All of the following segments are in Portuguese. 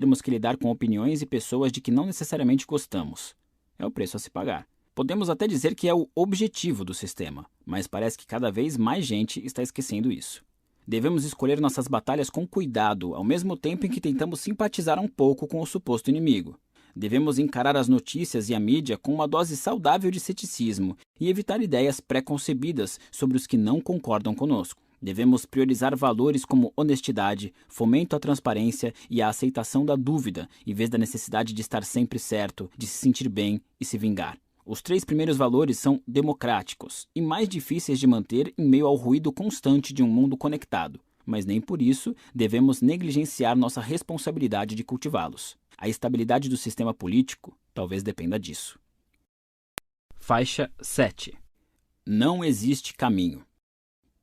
temos que lidar com opiniões e pessoas de que não necessariamente gostamos. É o preço a se pagar. Podemos até dizer que é o objetivo do sistema, mas parece que cada vez mais gente está esquecendo isso. Devemos escolher nossas batalhas com cuidado, ao mesmo tempo em que tentamos simpatizar um pouco com o suposto inimigo. Devemos encarar as notícias e a mídia com uma dose saudável de ceticismo e evitar ideias pré-concebidas sobre os que não concordam conosco. Devemos priorizar valores como honestidade, fomento à transparência e a aceitação da dúvida, em vez da necessidade de estar sempre certo, de se sentir bem e se vingar. Os 3 primeiros valores são democráticos e mais difíceis de manter em meio ao ruído constante de um mundo conectado, mas nem por isso devemos negligenciar nossa responsabilidade de cultivá-los. A estabilidade do sistema político talvez dependa disso. Faixa 7. Não existe caminho.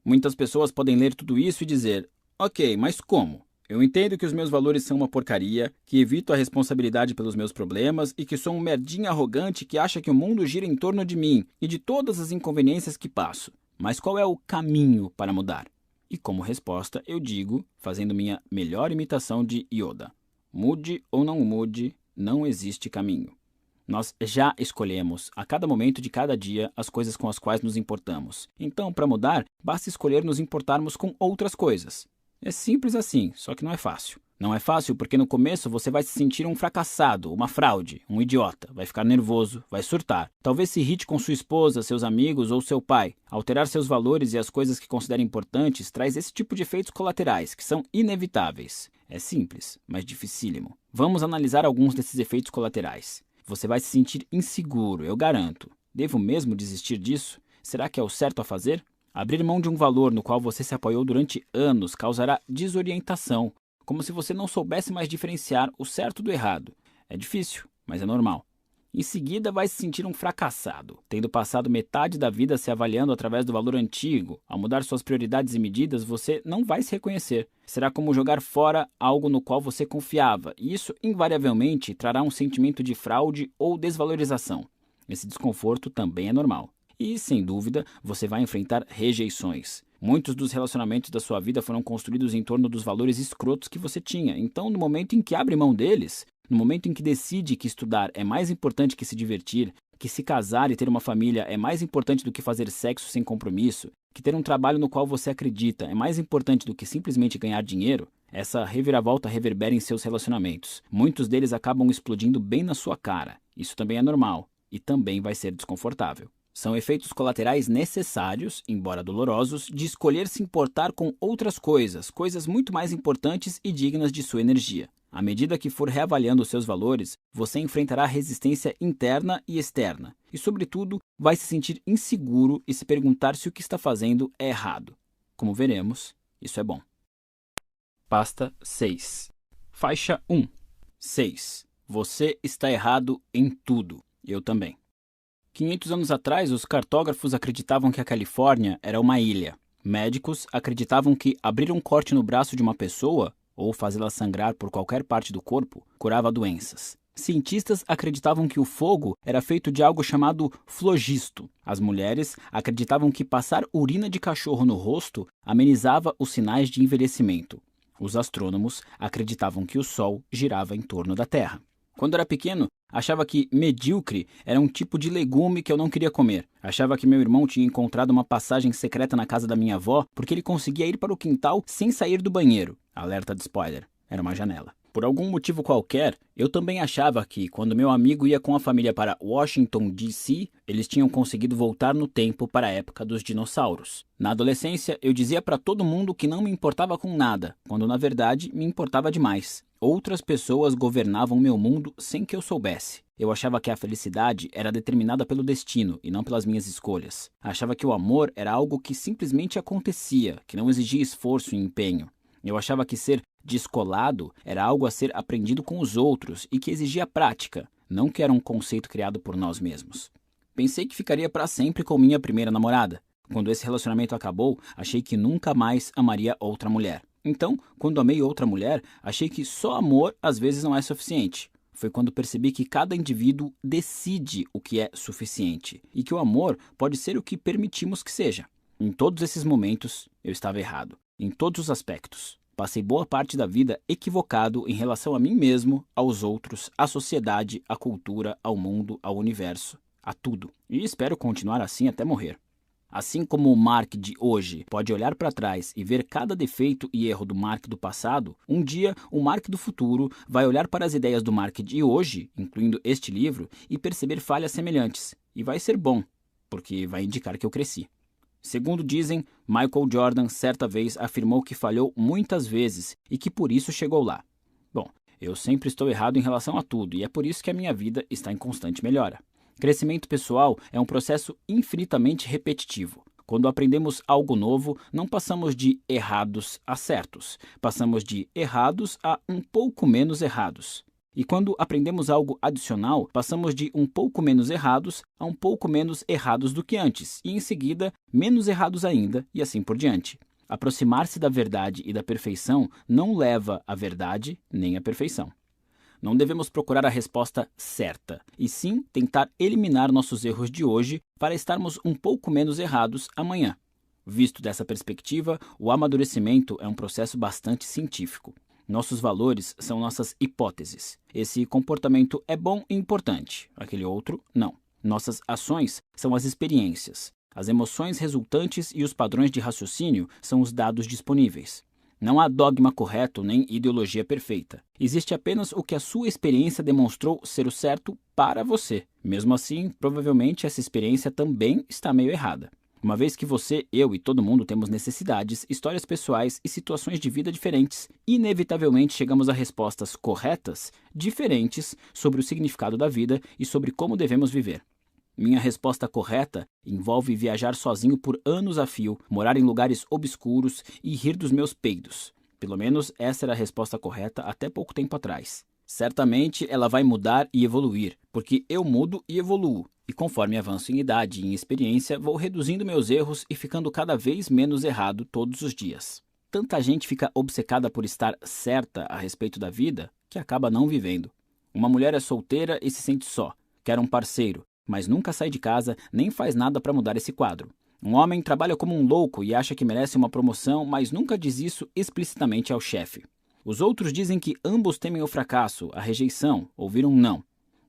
Muitas pessoas podem ler tudo isso e dizer: ok, mas como? Eu entendo que os meus valores são uma porcaria, que evito a responsabilidade pelos meus problemas e que sou um merdinha arrogante que acha que o mundo gira em torno de mim e de todas as inconveniências que passo. Mas qual é o caminho para mudar? E como resposta, eu digo, fazendo minha melhor imitação de Yoda: mude ou não mude, não existe caminho. Nós já escolhemos, a cada momento de cada dia, as coisas com as quais nos importamos. Então, para mudar, basta escolher nos importarmos com outras coisas. É simples assim, só que não é fácil. Não é fácil porque no começo você vai se sentir um fracassado, uma fraude, um idiota, vai ficar nervoso, vai surtar. Talvez se irrite com sua esposa, seus amigos ou seu pai. Alterar seus valores e as coisas que considera importantes traz esse tipo de efeitos colaterais, que são inevitáveis. É simples, mas dificílimo. Vamos analisar alguns desses efeitos colaterais. Você vai se sentir inseguro, eu garanto. Devo mesmo desistir disso? Será que é o certo a fazer? Abrir mão de um valor no qual você se apoiou durante anos causará desorientação, como se você não soubesse mais diferenciar o certo do errado. É difícil, mas é normal. Em seguida, vai se sentir um fracassado, tendo passado metade da vida se avaliando através do valor antigo. Ao mudar suas prioridades e medidas, você não vai se reconhecer. Será como jogar fora algo no qual você confiava, e isso invariavelmente trará um sentimento de fraude ou desvalorização. Esse desconforto também é normal. E, sem dúvida, você vai enfrentar rejeições. Muitos dos relacionamentos da sua vida foram construídos em torno dos valores escrotos que você tinha. Então, no momento em que abre mão deles, no momento em que decide que estudar é mais importante que se divertir, que se casar e ter uma família é mais importante do que fazer sexo sem compromisso, que ter um trabalho no qual você acredita é mais importante do que simplesmente ganhar dinheiro, essa reviravolta reverbera em seus relacionamentos. Muitos deles acabam explodindo bem na sua cara. Isso também é normal e também vai ser desconfortável. São efeitos colaterais necessários, embora dolorosos, de escolher se importar com outras coisas, coisas muito mais importantes e dignas de sua energia. À medida que for reavaliando os seus valores, você enfrentará resistência interna e externa. E, sobretudo, vai se sentir inseguro e se perguntar se o que está fazendo é errado. Como veremos, isso é bom. Pasta 6. Faixa 1. 6. Você está errado em tudo. Eu também. 500 anos atrás, os cartógrafos acreditavam que a Califórnia era uma ilha. Médicos acreditavam que abrir um corte no braço de uma pessoa, ou fazê-la sangrar por qualquer parte do corpo, curava doenças. Cientistas acreditavam que o fogo era feito de algo chamado flogisto. As mulheres acreditavam que passar urina de cachorro no rosto amenizava os sinais de envelhecimento. Os astrônomos acreditavam que o Sol girava em torno da Terra. Quando era pequeno, achava que medíocre era um tipo de legume que eu não queria comer. Achava que meu irmão tinha encontrado uma passagem secreta na casa da minha avó porque ele conseguia ir para o quintal sem sair do banheiro. Alerta de spoiler, era uma janela. Por algum motivo qualquer, eu também achava que, quando meu amigo ia com a família para Washington, D.C., eles tinham conseguido voltar no tempo para a época dos dinossauros. Na adolescência, eu dizia para todo mundo que não me importava com nada, quando na verdade me importava demais. Outras pessoas governavam meu mundo sem que eu soubesse. Eu achava que a felicidade era determinada pelo destino e não pelas minhas escolhas. Achava que o amor era algo que simplesmente acontecia, que não exigia esforço e empenho. Eu achava que ser descolado era algo a ser aprendido com os outros e que exigia prática, não que era um conceito criado por nós mesmos. Pensei que ficaria para sempre com minha primeira namorada. Quando esse relacionamento acabou, achei que nunca mais amaria outra mulher. Então, quando amei outra mulher, achei que só amor às vezes não é suficiente. Foi quando percebi que cada indivíduo decide o que é suficiente e que o amor pode ser o que permitimos que seja. Em todos esses momentos, eu estava errado. Em todos os aspectos. Passei boa parte da vida equivocado em relação a mim mesmo, aos outros, à sociedade, à cultura, ao mundo, ao universo, a tudo. E espero continuar assim até morrer. Assim como o Mark de hoje pode olhar para trás e ver cada defeito e erro do Mark do passado, um dia o Mark do futuro vai olhar para as ideias do Mark de hoje, incluindo este livro, e perceber falhas semelhantes. E vai ser bom, porque vai indicar que eu cresci. Segundo dizem, Michael Jordan certa vez afirmou que falhou muitas vezes e que por isso chegou lá. Bom, eu sempre estou errado em relação a tudo e é por isso que a minha vida está em constante melhora. Crescimento pessoal é um processo infinitamente repetitivo. Quando aprendemos algo novo, não passamos de errados a certos, passamos de errados a um pouco menos errados. E quando aprendemos algo adicional, passamos de um pouco menos errados a um pouco menos errados do que antes, e em seguida, menos errados ainda, e assim por diante. Aproximar-se da verdade e da perfeição não leva à verdade nem à perfeição. Não devemos procurar a resposta certa, e sim tentar eliminar nossos erros de hoje para estarmos um pouco menos errados amanhã. Visto dessa perspectiva, o amadurecimento é um processo bastante científico. Nossos valores são nossas hipóteses. Esse comportamento é bom e importante, aquele outro não. Nossas ações são as experiências. As emoções resultantes e os padrões de raciocínio são os dados disponíveis. Não há dogma correto nem ideologia perfeita. Existe apenas o que a sua experiência demonstrou ser o certo para você. Mesmo assim, provavelmente essa experiência também está meio errada. Uma vez que você, eu e todo mundo temos necessidades, histórias pessoais e situações de vida diferentes, inevitavelmente chegamos a respostas corretas, diferentes sobre o significado da vida e sobre como devemos viver. Minha resposta correta envolve viajar sozinho por anos a fio, morar em lugares obscuros e rir dos meus peidos. Pelo menos essa era a resposta correta até pouco tempo atrás. Certamente ela vai mudar e evoluir, porque eu mudo e evoluo. E conforme avanço em idade e em experiência, vou reduzindo meus erros e ficando cada vez menos errado todos os dias. Tanta gente fica obcecada por estar certa a respeito da vida que acaba não vivendo. Uma mulher é solteira e se sente só, quer um parceiro, mas nunca sai de casa nem faz nada para mudar esse quadro. Um homem trabalha como um louco e acha que merece uma promoção, mas nunca diz isso explicitamente ao chefe. Os outros dizem que ambos temem o fracasso, a rejeição, ouvir um não.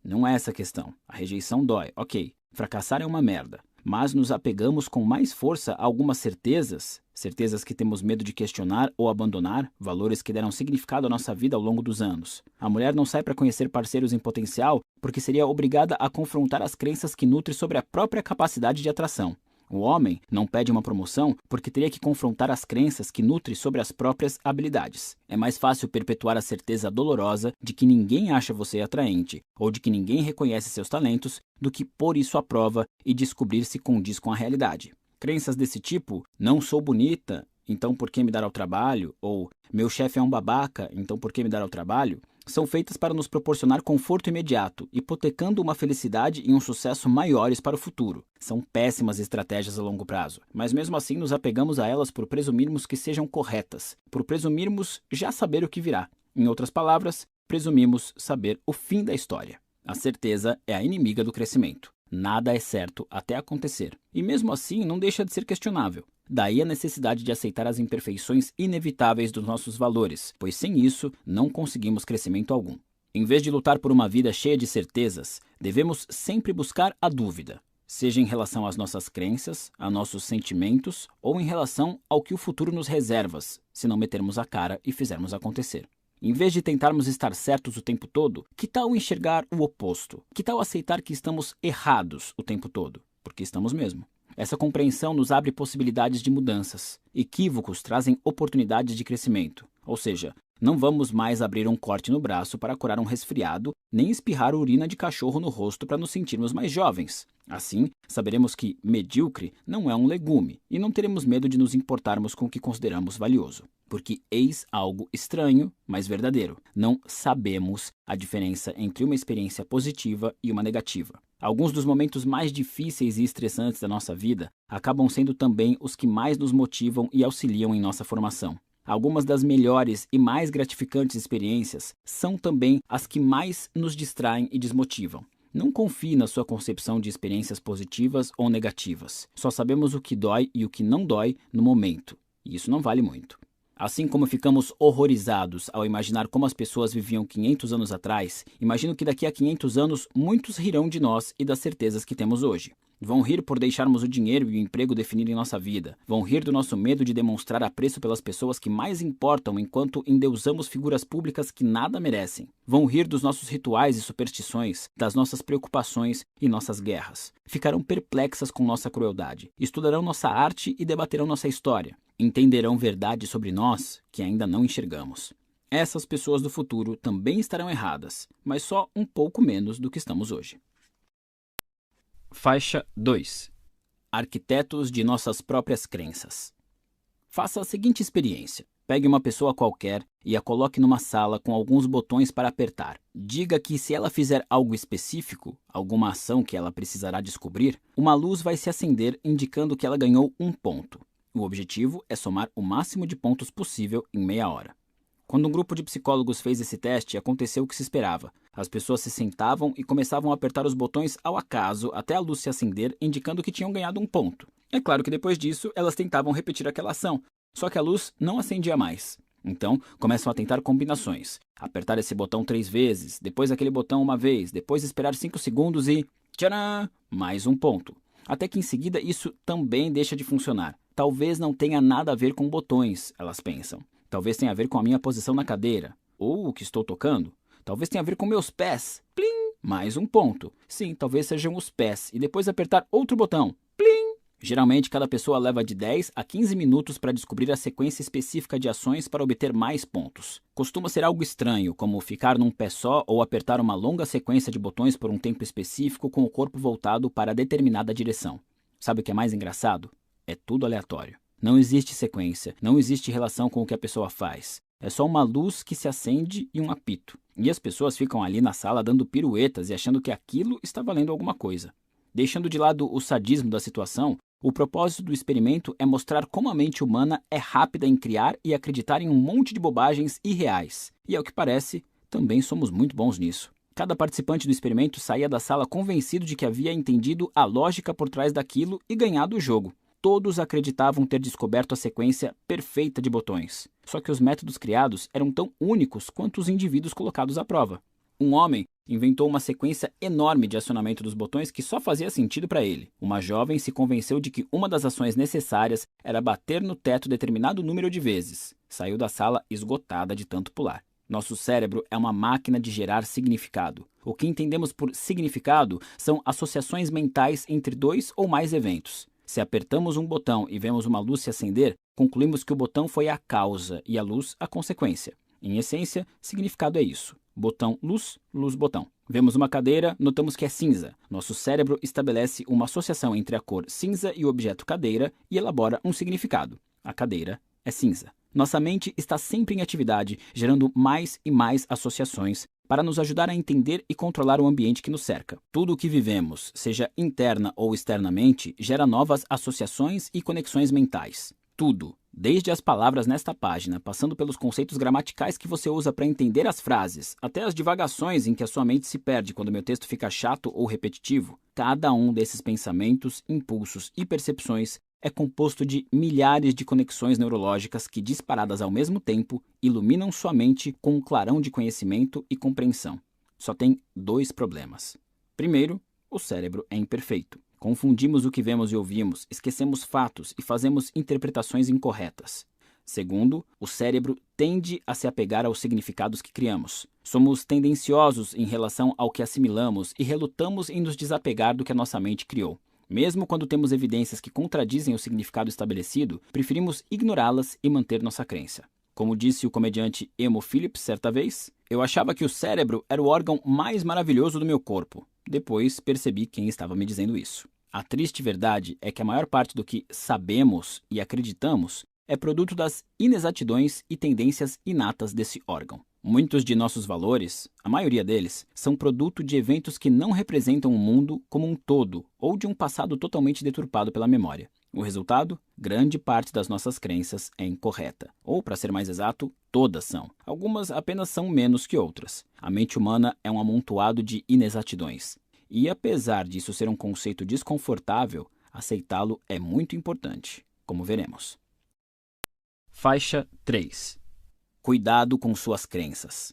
Não é essa a questão. A rejeição dói, ok. Fracassar é uma merda. Mas nos apegamos com mais força a algumas certezas, certezas que temos medo de questionar ou abandonar, valores que deram significado à nossa vida ao longo dos anos. A mulher não sai para conhecer parceiros em potencial porque seria obrigada a confrontar as crenças que nutre sobre a própria capacidade de atração. O homem não pede uma promoção porque teria que confrontar as crenças que nutre sobre as próprias habilidades. É mais fácil perpetuar a certeza dolorosa de que ninguém acha você atraente ou de que ninguém reconhece seus talentos do que pôr isso à prova e descobrir se condiz com a realidade. Crenças desse tipo, não sou bonita, então por que me dar ao trabalho? Ou meu chefe é um babaca, então por que me dar ao trabalho? São feitas para nos proporcionar conforto imediato, hipotecando uma felicidade e um sucesso maiores para o futuro. São péssimas estratégias a longo prazo, mas mesmo assim nos apegamos a elas por presumirmos que sejam corretas, por presumirmos já saber o que virá. Em outras palavras, presumimos saber o fim da história. A certeza é a inimiga do crescimento. Nada é certo até acontecer. E mesmo assim não deixa de ser questionável. Daí a necessidade de aceitar as imperfeições inevitáveis dos nossos valores, pois sem isso não conseguimos crescimento algum. Em vez de lutar por uma vida cheia de certezas, devemos sempre buscar a dúvida, seja em relação às nossas crenças, a nossos sentimentos ou em relação ao que o futuro nos reserva, se não metermos a cara e fizermos acontecer. Em vez de tentarmos estar certos o tempo todo, que tal enxergar o oposto? Que tal aceitar que estamos errados o tempo todo? Porque estamos mesmo. Essa compreensão nos abre possibilidades de mudanças. Equívocos trazem oportunidades de crescimento. Ou seja, não vamos mais abrir um corte no braço para curar um resfriado, nem espirrar urina de cachorro no rosto para nos sentirmos mais jovens. Assim, saberemos que medíocre não é um legume e não teremos medo de nos importarmos com o que consideramos valioso. Porque eis algo estranho, mas verdadeiro. Não sabemos a diferença entre uma experiência positiva e uma negativa. Alguns dos momentos mais difíceis e estressantes da nossa vida acabam sendo também os que mais nos motivam e auxiliam em nossa formação. Algumas das melhores e mais gratificantes experiências são também as que mais nos distraem e desmotivam. Não confie na sua concepção de experiências positivas ou negativas. Só sabemos o que dói e o que não dói no momento, e isso não vale muito. Assim como ficamos horrorizados ao imaginar como as pessoas viviam 500 anos atrás, imagino que daqui a 500 anos muitos rirão de nós e das certezas que temos hoje. Vão rir por deixarmos o dinheiro e o emprego definirem nossa vida. Vão rir do nosso medo de demonstrar apreço pelas pessoas que mais importam enquanto endeusamos figuras públicas que nada merecem. Vão rir dos nossos rituais e superstições, das nossas preocupações e nossas guerras. Ficarão perplexas com nossa crueldade. Estudarão nossa arte e debaterão nossa história. Entenderão verdade sobre nós que ainda não enxergamos. Essas pessoas do futuro também estarão erradas, mas só um pouco menos do que estamos hoje. Faixa 2. Arquitetos de nossas próprias crenças. Faça a seguinte experiência. Pegue uma pessoa qualquer e a coloque numa sala com alguns botões para apertar. Diga que se ela fizer algo específico, alguma ação que ela precisará descobrir, uma luz vai se acender indicando que ela ganhou um ponto. O objetivo é somar o máximo de pontos possível em meia hora. Quando um grupo de psicólogos fez esse teste, aconteceu o que se esperava. As pessoas se sentavam e começavam a apertar os botões ao acaso até a luz se acender, indicando que tinham ganhado um ponto. É claro que depois disso, elas tentavam repetir aquela ação, só que a luz não acendia mais. Então, começam a tentar combinações. Apertar esse botão 3 vezes, depois aquele botão uma vez, depois esperar 5 segundos e... tcharam! Mais um ponto. Até que em seguida isso também deixa de funcionar. Talvez não tenha nada a ver com botões, elas pensam. Talvez tenha a ver com a minha posição na cadeira. Ou o que estou tocando. Talvez tenha a ver com meus pés. Plim! Mais um ponto. Sim, talvez sejam os pés. E depois apertar outro botão. Plim! Geralmente, cada pessoa leva de 10 a 15 minutos para descobrir a sequência específica de ações para obter mais pontos. Costuma ser algo estranho, como ficar num pé só ou apertar uma longa sequência de botões por um tempo específico com o corpo voltado para determinada direção. Sabe o que é mais engraçado? É tudo aleatório. Não existe sequência, não existe relação com o que a pessoa faz. É só uma luz que se acende e um apito. E as pessoas ficam ali na sala dando piruetas e achando que aquilo está valendo alguma coisa. Deixando de lado o sadismo da situação, o propósito do experimento é mostrar como a mente humana é rápida em criar e acreditar em um monte de bobagens irreais. E ao que parece, também somos muito bons nisso. Cada participante do experimento saía da sala convencido de que havia entendido a lógica por trás daquilo e ganhado o jogo. Todos acreditavam ter descoberto a sequência perfeita de botões. Só que os métodos criados eram tão únicos quanto os indivíduos colocados à prova. Um homem inventou uma sequência enorme de acionamento dos botões que só fazia sentido para ele. Uma jovem se convenceu de que uma das ações necessárias era bater no teto determinado número de vezes. Saiu da sala esgotada de tanto pular. Nosso cérebro é uma máquina de gerar significado. O que entendemos por significado são associações mentais entre dois ou mais eventos. Se apertamos um botão e vemos uma luz se acender, concluímos que o botão foi a causa e a luz a consequência. Em essência, significado é isso. Botão, luz, luz, botão. Vemos uma cadeira, notamos que é cinza. Nosso cérebro estabelece uma associação entre a cor cinza e o objeto cadeira e elabora um significado. A cadeira é cinza. Nossa mente está sempre em atividade, gerando mais e mais associações para nos ajudar a entender e controlar o ambiente que nos cerca. Tudo o que vivemos, seja interna ou externamente, gera novas associações e conexões mentais. Tudo, desde as palavras nesta página, passando pelos conceitos gramaticais que você usa para entender as frases, até as divagações em que a sua mente se perde quando meu texto fica chato ou repetitivo, cada um desses pensamentos, impulsos e percepções é composto de milhares de conexões neurológicas que, disparadas ao mesmo tempo, iluminam sua mente com um clarão de conhecimento e compreensão. Só tem 2 problemas. Primeiro, o cérebro é imperfeito. Confundimos o que vemos e ouvimos, esquecemos fatos e fazemos interpretações incorretas. Segundo, o cérebro tende a se apegar aos significados que criamos. Somos tendenciosos em relação ao que assimilamos e relutamos em nos desapegar do que a nossa mente criou. Mesmo quando temos evidências que contradizem o significado estabelecido, preferimos ignorá-las e manter nossa crença. Como disse o comediante Emo Phillips certa vez, eu achava que o cérebro era o órgão mais maravilhoso do meu corpo. Depois percebi quem estava me dizendo isso. A triste verdade é que a maior parte do que sabemos e acreditamos é produto das inexatidões e tendências inatas desse órgão. Muitos de nossos valores, a maioria deles, são produto de eventos que não representam o mundo como um todo ou de um passado totalmente deturpado pela memória. O resultado? Grande parte das nossas crenças é incorreta. Ou, para ser mais exato, todas são. Algumas apenas são menos que outras. A mente humana é um amontoado de inexatidões. E apesar disso ser um conceito desconfortável, aceitá-lo é muito importante, como veremos. Faixa 3. Cuidado com suas crenças.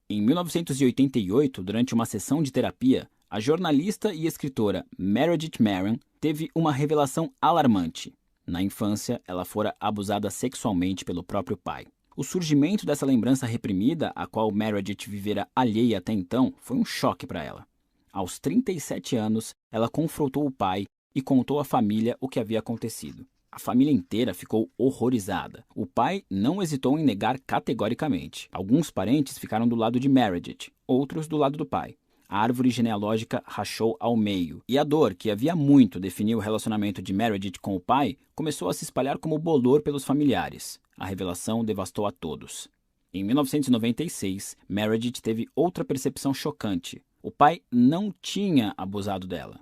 Em 1988, durante uma sessão de terapia, a jornalista e escritora Meredith Merrin teve uma revelação alarmante. Na infância, ela fora abusada sexualmente pelo próprio pai. O surgimento dessa lembrança reprimida, a qual Meredith vivera alheia até então, foi um choque para ela. Aos 37 anos, ela confrontou o pai e contou à família o que havia acontecido. A família inteira ficou horrorizada. O pai não hesitou em negar categoricamente. Alguns parentes ficaram do lado de Meredith, outros do lado do pai. A árvore genealógica rachou ao meio, e a dor, que havia muito definido o relacionamento de Meredith com o pai, começou a se espalhar como bolor pelos familiares. A revelação devastou a todos. Em 1996, Meredith teve outra percepção chocante. O pai não tinha abusado dela.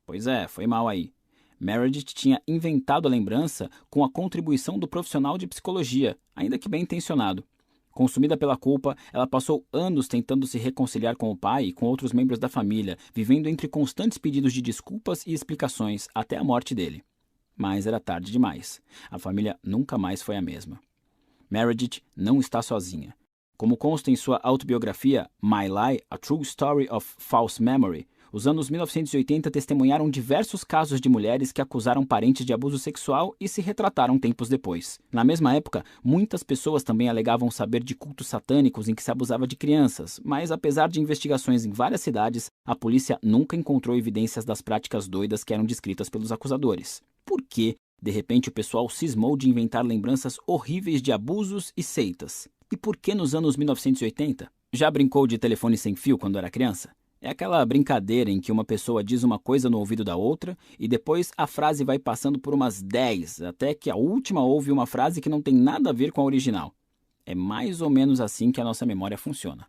Pois é, foi mal aí. Meredith tinha inventado a lembrança com a contribuição do profissional de psicologia, ainda que bem intencionado. Consumida pela culpa, ela passou anos tentando se reconciliar com o pai e com outros membros da família, vivendo entre constantes pedidos de desculpas e explicações até a morte dele. Mas era tarde demais. A família nunca mais foi a mesma. Meredith não está sozinha. Como consta em sua autobiografia My Lie, A True Story of False Memory, os anos 1980 testemunharam diversos casos de mulheres que acusaram parentes de abuso sexual e se retrataram tempos depois. Na mesma época, muitas pessoas também alegavam saber de cultos satânicos em que se abusava de crianças, mas apesar de investigações em várias cidades, a polícia nunca encontrou evidências das práticas doidas que eram descritas pelos acusadores. Por que, de repente, o pessoal cismou de inventar lembranças horríveis de abusos e seitas? E por que nos anos 1980? Já brincou de telefone sem fio quando era criança? É aquela brincadeira em que uma pessoa diz uma coisa no ouvido da outra e depois a frase vai passando por umas 10, até que a última ouve uma frase que não tem nada a ver com a original. É mais ou menos assim que a nossa memória funciona.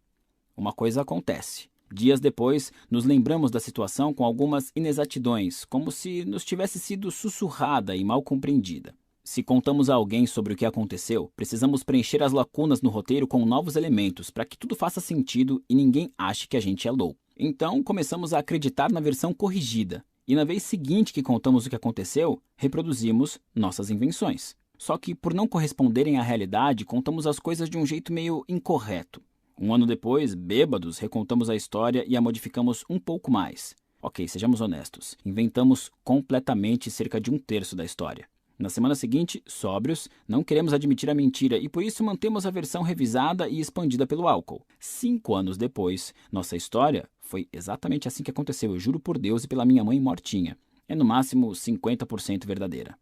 Uma coisa acontece. Dias depois, nos lembramos da situação com algumas inexatidões, como se nos tivesse sido sussurrada e mal compreendida. Se contamos a alguém sobre o que aconteceu, precisamos preencher as lacunas no roteiro com novos elementos para que tudo faça sentido e ninguém ache que a gente é louco. Então, começamos a acreditar na versão corrigida, e na vez seguinte que contamos o que aconteceu, reproduzimos nossas invenções. Só que, por não corresponderem à realidade, contamos as coisas de um jeito meio incorreto. Um ano depois, bêbados, recontamos a história e a modificamos um pouco mais. Ok, sejamos honestos, inventamos completamente cerca de 1/3 da história. Na semana seguinte, sóbrios, não queremos admitir a mentira e por isso mantemos a versão revisada e expandida pelo álcool. 5 anos depois, nossa história foi exatamente assim que aconteceu, eu juro por Deus e pela minha mãe mortinha. É no máximo 50% verdadeira.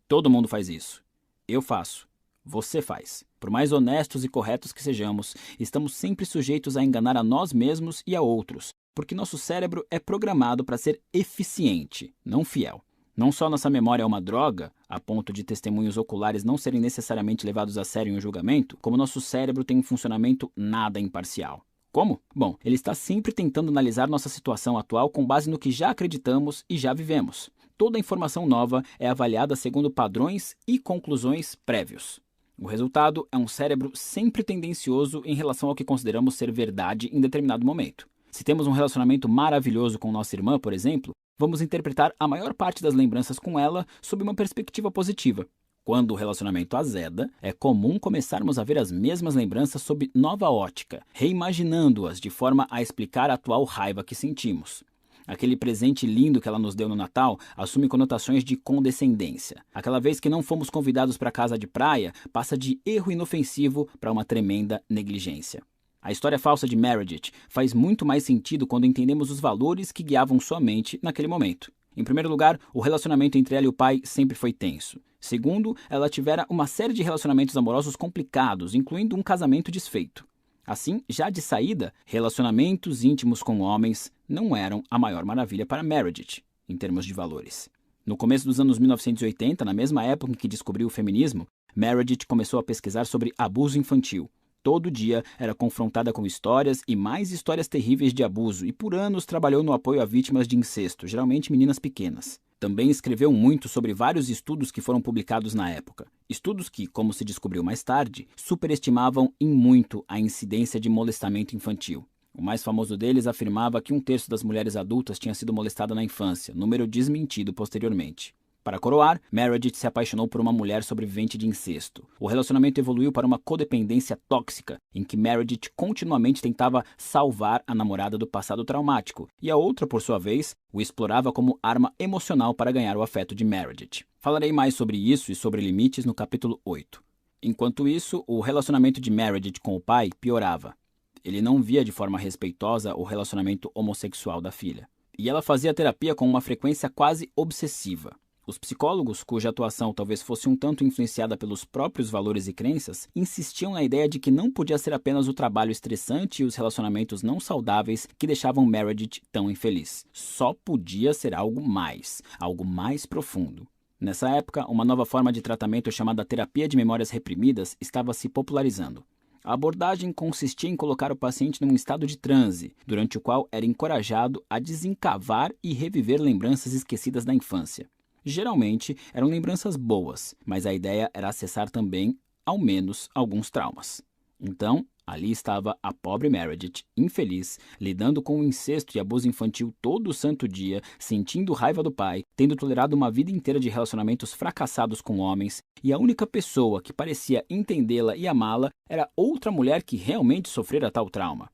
Todo mundo faz isso. Eu faço. Você faz. Por mais honestos e corretos que sejamos, estamos sempre sujeitos a enganar a nós mesmos e a outros, porque nosso cérebro é programado para ser eficiente, não fiel. Não só nossa memória é uma droga, a ponto de testemunhos oculares não serem necessariamente levados a sério em um julgamento, como nosso cérebro tem um funcionamento nada imparcial. Como? Bom, ele está sempre tentando analisar nossa situação atual com base no que já acreditamos e já vivemos. Toda informação nova é avaliada segundo padrões e conclusões prévios. O resultado é um cérebro sempre tendencioso em relação ao que consideramos ser verdade em determinado momento. Se temos um relacionamento maravilhoso com nossa irmã, por exemplo, vamos interpretar a maior parte das lembranças com ela sob uma perspectiva positiva. Quando o relacionamento azeda, é comum começarmos a ver as mesmas lembranças sob nova ótica, reimaginando-as de forma a explicar a atual raiva que sentimos. Aquele presente lindo que ela nos deu no Natal assume conotações de condescendência. Aquela vez que não fomos convidados para a casa de praia passa de erro inofensivo para uma tremenda negligência. A história falsa de Meredith faz muito mais sentido quando entendemos os valores que guiavam sua mente naquele momento. Em primeiro lugar, o relacionamento entre ela e o pai sempre foi tenso. Segundo, ela tivera uma série de relacionamentos amorosos complicados, incluindo um casamento desfeito. Assim, já de saída, relacionamentos íntimos com homens não eram a maior maravilha para Meredith, em termos de valores. No começo dos anos 1980, na mesma época em que descobriu o feminismo, Meredith começou a pesquisar sobre abuso infantil. Todo dia era confrontada com histórias e mais histórias terríveis de abuso e por anos trabalhou no apoio a vítimas de incesto, geralmente meninas pequenas. Também escreveu muito sobre vários estudos que foram publicados na época. Estudos que, como se descobriu mais tarde, superestimavam em muito a incidência de molestamento infantil. O mais famoso deles afirmava que 1/3 das mulheres adultas tinha sido molestada na infância, número desmentido posteriormente. Para coroar, Meredith se apaixonou por uma mulher sobrevivente de incesto. O relacionamento evoluiu para uma codependência tóxica, em que Meredith continuamente tentava salvar a namorada do passado traumático, e a outra, por sua vez, o explorava como arma emocional para ganhar o afeto de Meredith. Falarei mais sobre isso e sobre limites no capítulo 8. Enquanto isso, o relacionamento de Meredith com o pai piorava. Ele não via de forma respeitosa o relacionamento homossexual da filha. E ela fazia terapia com uma frequência quase obsessiva. Os psicólogos, cuja atuação talvez fosse um tanto influenciada pelos próprios valores e crenças, insistiam na ideia de que não podia ser apenas o trabalho estressante e os relacionamentos não saudáveis que deixavam Meredith tão infeliz. Só podia ser algo mais profundo. Nessa época, uma nova forma de tratamento chamada terapia de memórias reprimidas estava se popularizando. A abordagem consistia em colocar o paciente num estado de transe, durante o qual era encorajado a desencavar e reviver lembranças esquecidas da infância. Geralmente, eram lembranças boas, mas a ideia era acessar também, ao menos, alguns traumas. Então, ali estava a pobre Meredith, infeliz, lidando com o incesto e abuso infantil todo o santo dia, sentindo raiva do pai, tendo tolerado uma vida inteira de relacionamentos fracassados com homens, e a única pessoa que parecia entendê-la e amá-la era outra mulher que realmente sofrera tal trauma.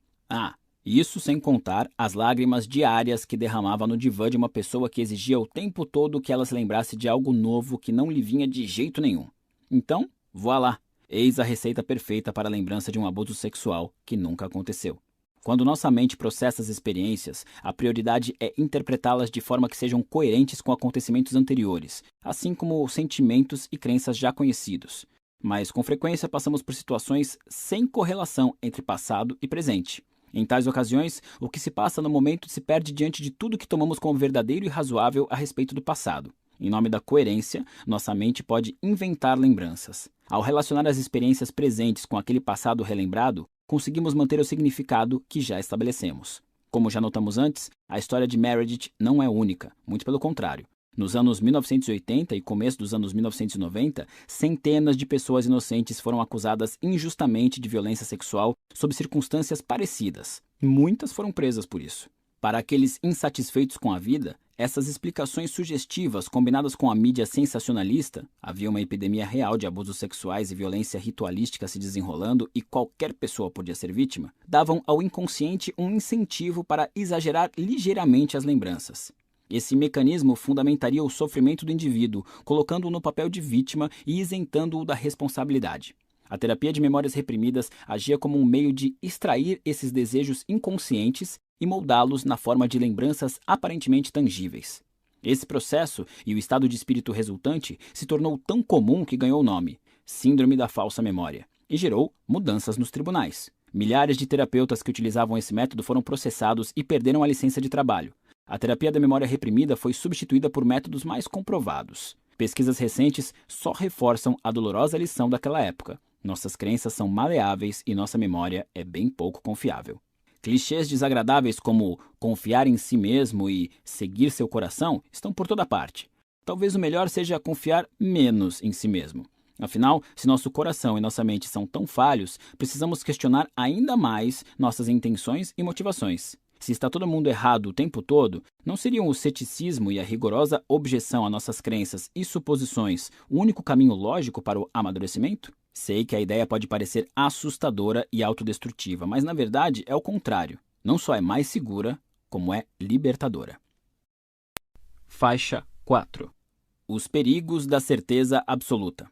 Isso sem contar as lágrimas diárias que derramava no divã de uma pessoa que exigia o tempo todo que ela se lembrasse de algo novo que não lhe vinha de jeito nenhum. Então, voilá! Eis a receita perfeita para a lembrança de um abuso sexual que nunca aconteceu. Quando nossa mente processa as experiências, a prioridade é interpretá-las de forma que sejam coerentes com acontecimentos anteriores, assim como sentimentos e crenças já conhecidos. Mas, com frequência, passamos por situações sem correlação entre passado e presente. Em tais ocasiões, o que se passa no momento se perde diante de tudo que tomamos como verdadeiro e razoável a respeito do passado. Em nome da coerência, nossa mente pode inventar lembranças. Ao relacionar as experiências presentes com aquele passado relembrado, conseguimos manter o significado que já estabelecemos. Como já notamos antes, a história de Meredith não é única, muito pelo contrário. Nos anos 1980 e começo dos anos 1990, centenas de pessoas inocentes foram acusadas injustamente de violência sexual sob circunstâncias parecidas. Muitas foram presas por isso. Para aqueles insatisfeitos com a vida, essas explicações sugestivas, combinadas com a mídia sensacionalista, havia uma epidemia real de abusos sexuais e violência ritualística se desenrolando e qualquer pessoa podia ser vítima, davam ao inconsciente um incentivo para exagerar ligeiramente as lembranças. Esse mecanismo fundamentaria o sofrimento do indivíduo, colocando-o no papel de vítima e isentando-o da responsabilidade. A terapia de memórias reprimidas agia como um meio de extrair esses desejos inconscientes e moldá-los na forma de lembranças aparentemente tangíveis. Esse processo e o estado de espírito resultante se tornou tão comum que ganhou o nome Síndrome da Falsa Memória e gerou mudanças nos tribunais. Milhares de terapeutas que utilizavam esse método foram processados e perderam a licença de trabalho. A terapia da memória reprimida foi substituída por métodos mais comprovados. Pesquisas recentes só reforçam a dolorosa lição daquela época. Nossas crenças são maleáveis e nossa memória é bem pouco confiável. Clichês desagradáveis como confiar em si mesmo e seguir seu coração estão por toda parte. Talvez o melhor seja confiar menos em si mesmo. Afinal, se nosso coração e nossa mente são tão falhos, precisamos questionar ainda mais nossas intenções e motivações. Se está todo mundo errado o tempo todo, não seriam o ceticismo e a rigorosa objeção a nossas crenças e suposições o único caminho lógico para o amadurecimento? Sei que a ideia pode parecer assustadora e autodestrutiva, mas na verdade é o contrário. Não só é mais segura, como é libertadora. Faixa 4. Os perigos da certeza absoluta.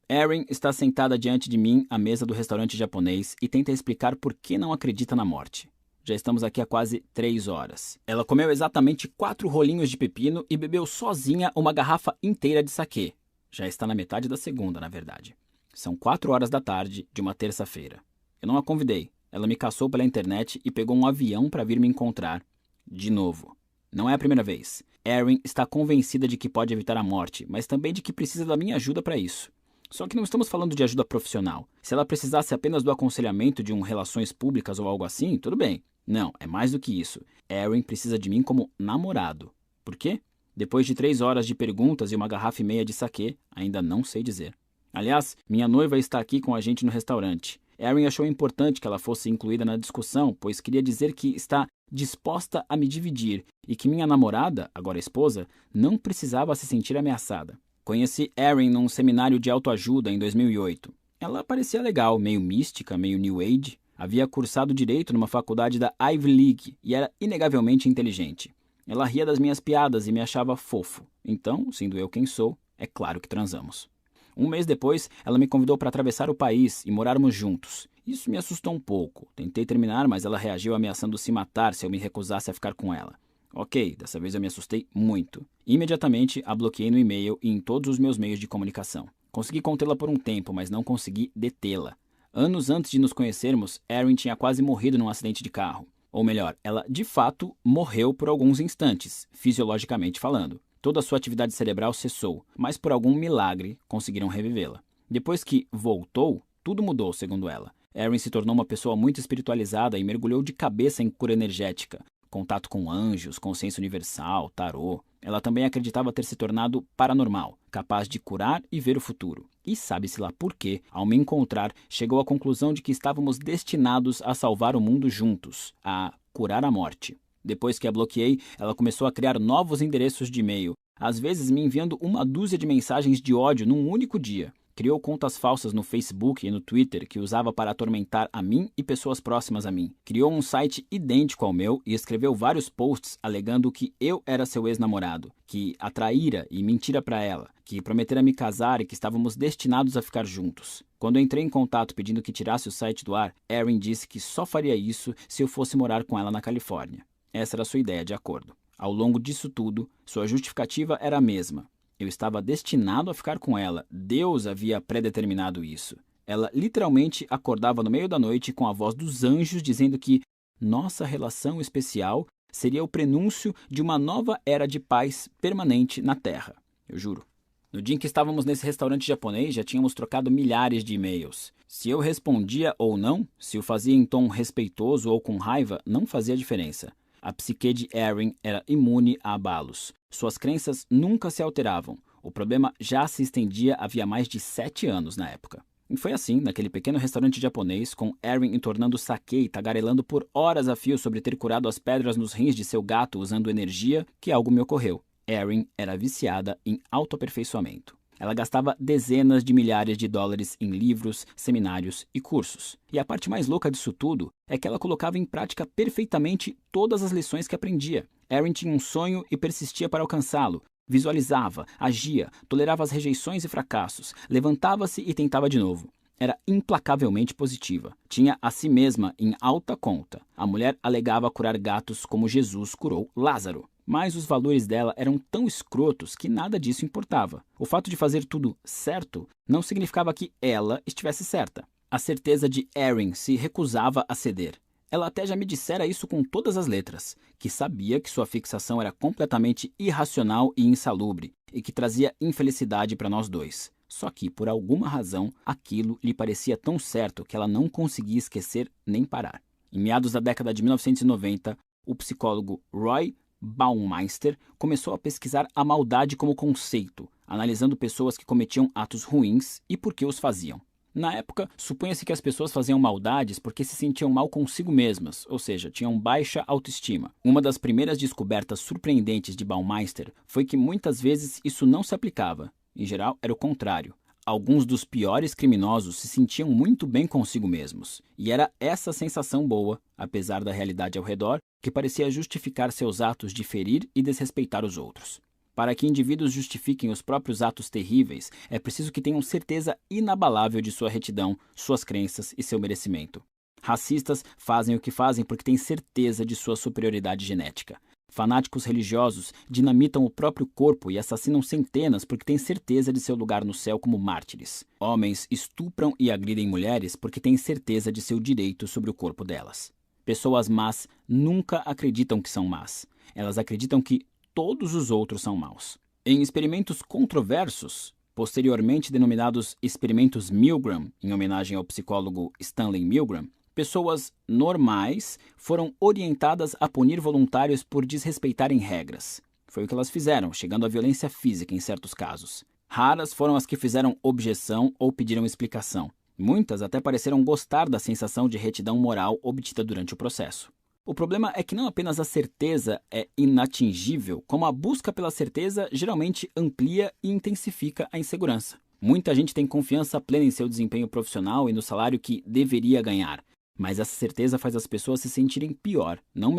Erin está sentada diante de mim à mesa do restaurante japonês e tenta explicar por que não acredita na morte. Já estamos aqui há quase 3 horas. Ela comeu exatamente 4 rolinhos de pepino e bebeu sozinha uma garrafa inteira de saquê. Já está na metade da segunda, na verdade. São 4 horas da tarde de uma terça-feira. Eu não a convidei. Ela me caçou pela internet e pegou um avião para vir me encontrar. De novo. Não é a primeira vez. Erin está convencida de que pode evitar a morte, mas também de que precisa da minha ajuda para isso. Só que não estamos falando de ajuda profissional. Se ela precisasse apenas do aconselhamento de relações públicas ou algo assim, tudo bem. Não, é mais do que isso. Erin precisa de mim como namorado. Por quê? Depois de 3 horas de perguntas e uma garrafa e meia de saquê, ainda não sei dizer. Aliás, minha noiva está aqui com a gente no restaurante. Erin achou importante que ela fosse incluída na discussão, pois queria dizer que está disposta a me dividir e que minha namorada, agora esposa, não precisava se sentir ameaçada. Conheci Erin num seminário de autoajuda em 2008. Ela parecia legal, meio mística, meio New Age. Havia cursado Direito numa faculdade da Ivy League e era inegavelmente inteligente. Ela ria das minhas piadas e me achava fofo. Então, sendo eu quem sou, é claro que transamos. Um mês depois, ela me convidou para atravessar o país e morarmos juntos. Isso me assustou um pouco. Tentei terminar, mas ela reagiu ameaçando se matar se eu me recusasse a ficar com ela. Ok, dessa vez eu me assustei muito. Imediatamente, a bloqueei no e-mail e em todos os meus meios de comunicação. Consegui contê-la por um tempo, mas não consegui detê-la. Anos antes de nos conhecermos, Erin tinha quase morrido num acidente de carro. Ou melhor, ela de fato morreu por alguns instantes, fisiologicamente falando. Toda a sua atividade cerebral cessou, mas por algum milagre conseguiram revivê-la. Depois que voltou, tudo mudou, segundo ela. Erin se tornou uma pessoa muito espiritualizada e mergulhou de cabeça em cura energética, contato com anjos, consciência universal, tarô. Ela também acreditava ter se tornado paranormal, capaz de curar e ver o futuro. E sabe-se lá por quê, ao me encontrar, chegou à conclusão de que estávamos destinados a salvar o mundo juntos, a curar a morte. Depois que a bloqueei, ela começou a criar novos endereços de e-mail, às vezes me enviando uma dúzia de mensagens de ódio num único dia. Criou contas falsas no Facebook e no Twitter que usava para atormentar a mim e pessoas próximas a mim. Criou um site idêntico ao meu e escreveu vários posts alegando que eu era seu ex-namorado, que a traíra e mentira para ela, que prometera me casar e que estávamos destinados a ficar juntos. Quando entrei em contato pedindo que tirasse o site do ar, Erin disse que só faria isso se eu fosse morar com ela na Califórnia. Essa era a sua ideia de acordo. Ao longo disso tudo, sua justificativa era a mesma. Eu estava destinado a ficar com ela. Deus havia predeterminado isso. Ela literalmente acordava no meio da noite com a voz dos anjos dizendo que nossa relação especial seria o prenúncio de uma nova era de paz permanente na Terra. Eu juro. No dia em que estávamos nesse restaurante japonês, já tínhamos trocado milhares de e-mails. Se eu respondia ou não, se o fazia em tom respeitoso ou com raiva, não fazia diferença. A psique de Erin era imune a abalos. Suas crenças nunca se alteravam. O problema já se estendia havia mais de 7 anos na época. E foi assim, naquele pequeno restaurante japonês, com Erin entornando sake e tagarelando por horas a fio sobre ter curado as pedras nos rins de seu gato usando energia, que algo me ocorreu. Erin era viciada em autoaperfeiçoamento. Ela gastava dezenas de milhares de dólares em livros, seminários e cursos. E a parte mais louca disso tudo é que ela colocava em prática perfeitamente todas as lições que aprendia. Erin tinha um sonho e persistia para alcançá-lo. Visualizava, agia, tolerava as rejeições e fracassos, levantava-se e tentava de novo. Era implacavelmente positiva. Tinha a si mesma em alta conta. A mulher alegava curar gatos como Jesus curou Lázaro. Mas os valores dela eram tão escrotos que nada disso importava. O fato de fazer tudo certo não significava que ela estivesse certa. A certeza de Erin se recusava a ceder. Ela até já me dissera isso com todas as letras, que sabia que sua fixação era completamente irracional e insalubre, e que trazia infelicidade para nós dois. Só que, por alguma razão, aquilo lhe parecia tão certo que ela não conseguia esquecer nem parar. Em meados da década de 1990, o psicólogo Roy Baumeister começou a pesquisar a maldade como conceito, analisando pessoas que cometiam atos ruins e por que os faziam. Na época, supunha-se que as pessoas faziam maldades porque se sentiam mal consigo mesmas, ou seja, tinham baixa autoestima. Uma das primeiras descobertas surpreendentes de Baumeister foi que muitas vezes isso não se aplicava. Em geral, era o contrário. Alguns dos piores criminosos se sentiam muito bem consigo mesmos, e era essa sensação boa, apesar da realidade ao redor, que parecia justificar seus atos de ferir e desrespeitar os outros. Para que indivíduos justifiquem os próprios atos terríveis, é preciso que tenham certeza inabalável de sua retidão, suas crenças e seu merecimento. Racistas fazem o que fazem porque têm certeza de sua superioridade genética. Fanáticos religiosos dinamitam o próprio corpo e assassinam centenas porque têm certeza de seu lugar no céu como mártires. Homens estupram e agridem mulheres porque têm certeza de seu direito sobre o corpo delas. Pessoas más nunca acreditam que são más. Elas acreditam que todos os outros são maus. Em experimentos controversos, posteriormente denominados experimentos Milgram, em homenagem ao psicólogo Stanley Milgram, pessoas normais foram orientadas a punir voluntários por desrespeitarem regras. Foi o que elas fizeram, chegando à violência física em certos casos. Raras foram as que fizeram objeção ou pediram explicação. Muitas até pareceram gostar da sensação de retidão moral obtida durante o processo. O problema é que não apenas a certeza é inatingível, como a busca pela certeza geralmente amplia e intensifica a insegurança. Muita gente tem confiança plena em seu desempenho profissional e no salário que deveria ganhar, mas essa certeza faz as pessoas se sentirem pior, não